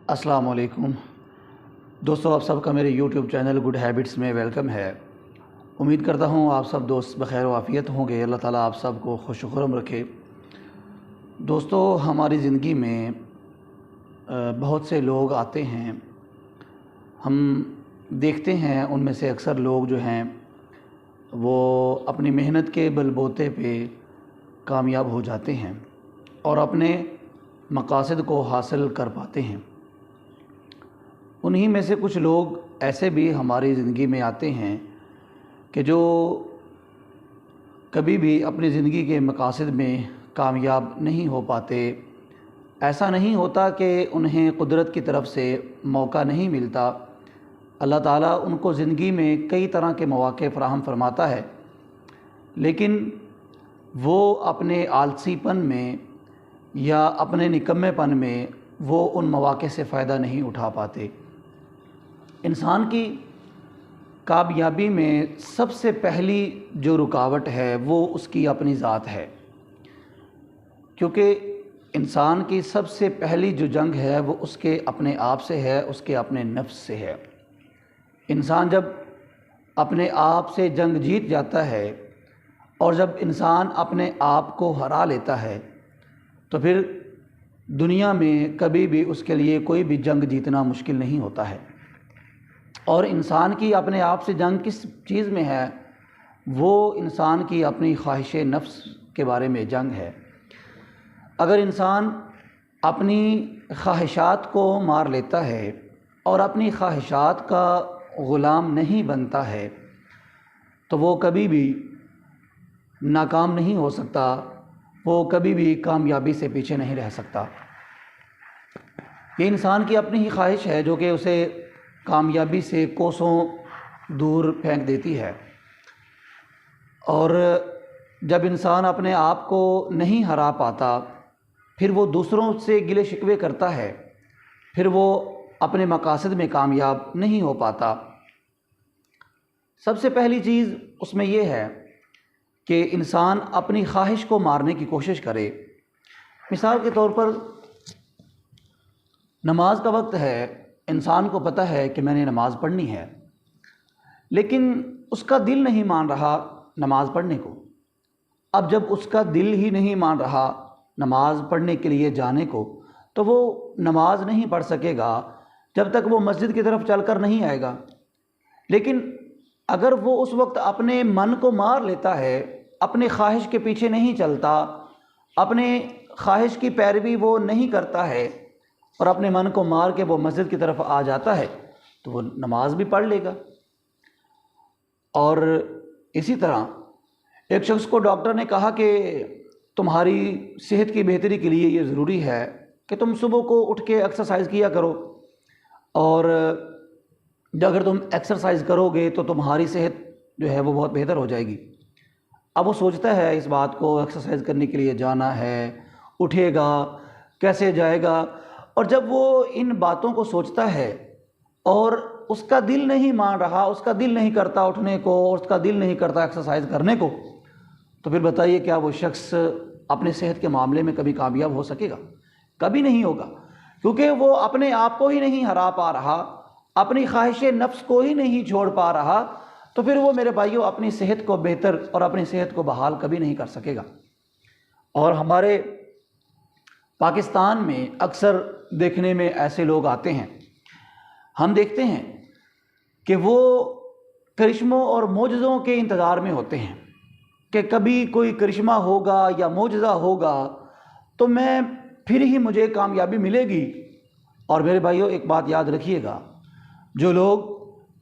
अस्सलाम वालेकुम दोस्तों, आप सबका मेरे यूट्यूब चैनल गुड हैबिट्स में वेलकम है। उम्मीद करता हूँ आप सब दोस्त बखैर वाफ़ियत होंगे। अल्लाह ताला आप सब को खुश खुरम रखे। दोस्तों, हमारी ज़िंदगी में बहुत से लोग आते हैं, हम देखते हैं उनमें से अक्सर लोग जो हैं वो अपनी मेहनत के बलबूते पे कामयाब हो जाते हैं और अपने मकासद को हासिल कर पाते हैं। उन्हीं में से कुछ लोग ऐसे भी हमारी ज़िंदगी में आते हैं कि जो कभी भी अपनी ज़िंदगी के मकासद में कामयाब नहीं हो पाते। ऐसा नहीं होता कि उन्हें कुदरत की तरफ से मौका नहीं मिलता। अल्लाह ताला उनको ज़िंदगी में कई तरह के मौक़े फ़राहम फरमाता है, लेकिन वो अपने आलसीपन में या अपने निकम्मेपन में वो उन मौक़े से फ़ायदा नहीं उठा पाते। इंसान की कामयाबी में सबसे पहली जो रुकावट है वो उसकी अपनी ज़ात है, क्योंकि इंसान की सबसे पहली जो जंग है वो उसके अपने आप से है, उसके अपने नफ्स से है। इंसान जब अपने आप से जंग जीत जाता है और जब इंसान अपने आप को हरा लेता है तो फिर दुनिया में कभी भी उसके लिए कोई भी जंग जीतना मुश्किल नहीं होता है। और इंसान की अपने आप से जंग किस चीज़ में है? वो इंसान की अपनी ख्वाहिश नफ्स के बारे में जंग है। अगर इंसान अपनी ख्वाहिशात को मार लेता है और अपनी ख्वाहिशात का ग़ुलाम नहीं बनता है तो वो कभी भी नाकाम नहीं हो सकता, वो कभी भी कामयाबी से पीछे नहीं रह सकता। ये इंसान की अपनी ही ख्वाहिश है जो कि उसे कामयाबी से कोसों दूर फेंक देती है। और जब इंसान अपने आप को नहीं हरा पाता फिर वो दूसरों से गिले शिकवे करता है, फिर वो अपने मकासद में कामयाब नहीं हो पाता। सबसे पहली चीज़ उसमें ये है कि इंसान अपनी ख्वाहिश को मारने की कोशिश करे। मिसाल के तौर पर नमाज का वक्त है, इंसान को पता है कि मैंने नमाज़ पढ़नी है, लेकिन उसका दिल नहीं मान रहा नमाज़ पढ़ने को। अब जब उसका दिल ही नहीं मान रहा नमाज़ पढ़ने के लिए जाने को, तो वो नमाज नहीं पढ़ सकेगा जब तक वो मस्जिद की तरफ चलकर नहीं आएगा। लेकिन अगर वो उस वक्त अपने मन को मार लेता है, अपने ख्वाहिश के पीछे नहीं चलता, अपने ख्वाहिश की पैरवी वो नहीं करता है और अपने मन को मार के वो मस्जिद की तरफ आ जाता है, तो वो नमाज भी पढ़ लेगा। और इसी तरह एक शख्स को डॉक्टर ने कहा कि तुम्हारी सेहत की बेहतरी के लिए ये ज़रूरी है कि तुम सुबह को उठ के एक्सरसाइज किया करो, और अगर तुम एक्सरसाइज करोगे तो तुम्हारी सेहत जो है वो बहुत बेहतर हो जाएगी। अब वो सोचता है इस बात को, एक्सरसाइज करने के लिए जाना है, उठेगा कैसे जाएगा। और जब वो इन बातों को सोचता है और उसका दिल नहीं मान रहा, उसका दिल नहीं करता उठने को, और उसका दिल नहीं करता एक्सरसाइज करने को, तो फिर बताइए क्या वो शख्स अपने सेहत के मामले में कभी कामयाब हो सकेगा? कभी नहीं होगा, क्योंकि वो अपने आप को ही नहीं हरा पा रहा, अपनी ख्वाहिश नफ्स को ही नहीं छोड़ पा रहा। तो फिर वो मेरे भाइयों अपनी सेहत को बेहतर और अपनी सेहत को बहाल कभी नहीं कर सकेगा। और हमारे पाकिस्तान में अक्सर देखने में ऐसे लोग आते हैं, हम देखते हैं कि वो करिश्मों और मोजज़ों के इंतज़ार में होते हैं कि कभी कोई करिश्मा होगा या मोजज़ा होगा तो फिर ही मुझे कामयाबी मिलेगी। और मेरे भाइयों एक बात याद रखिएगा, जो लोग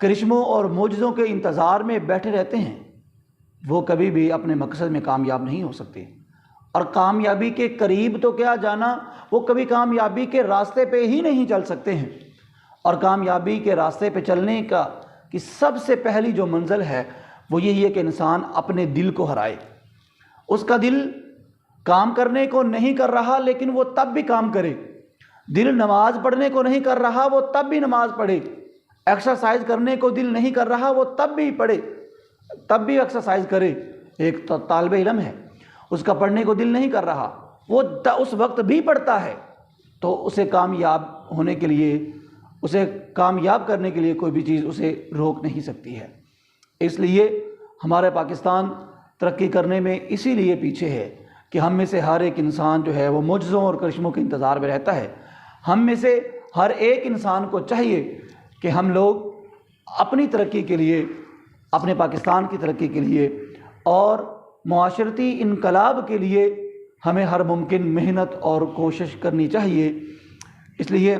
करिश्मों और मोजज़ों के इंतज़ार में बैठे रहते हैं वो कभी भी अपने मकसद में कामयाब नहीं हो सकते। और कामयाबी के करीब तो क्या जाना, वो कभी कामयाबी के रास्ते पे ही नहीं चल सकते हैं। और कामयाबी के रास्ते पे चलने की सबसे पहली जो मंजिल है वो यही है कि इंसान अपने दिल को हराए। उसका दिल काम करने को नहीं कर रहा लेकिन वो तब भी काम करे, दिल नमाज पढ़ने को नहीं कर रहा वो तब भी नमाज पढ़े, एक्सरसाइज करने को दिल नहीं कर रहा वो तब भी पढ़े, तब भी एक्सरसाइज करे। एक तालिब इल्म है, उसका पढ़ने को दिल नहीं कर रहा, वो उस वक्त भी पढ़ता है, तो उसे कामयाब ہونے کے لیے، اسے کامیاب کرنے کے لیے کوئی بھی چیز اسے روک نہیں سکتی ہے۔ اس لیے ہمارا پاکستان ترقی کرنے میں اسی لیے پیچھے ہے کہ ہم میں سے ہر ایک انسان جو ہے وہ معجزوں اور کرشموں کے انتظار میں رہتا ہے۔ ہم میں سے ہر ایک انسان کو چاہیے کہ ہم لوگ اپنی ترقی کے لیے، اپنے پاکستان کی ترقی کے لیے اور معاشرتی انقلاب کے لیے ہمیں ہر ممکن محنت اور کوشش کرنی چاہیے۔ اس لیے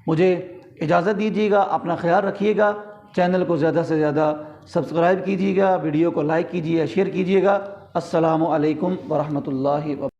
مجھے اجازت دیجیے گا، اپنا خیال رکھیے گا، چینل کو زیادہ سے زیادہ سبسکرائب کیجیے گا، ویڈیو کو لائک کیجیے، شیئر کیجیے گا۔ السلام علیکم ورحمۃ اللہ وبرکاتہ۔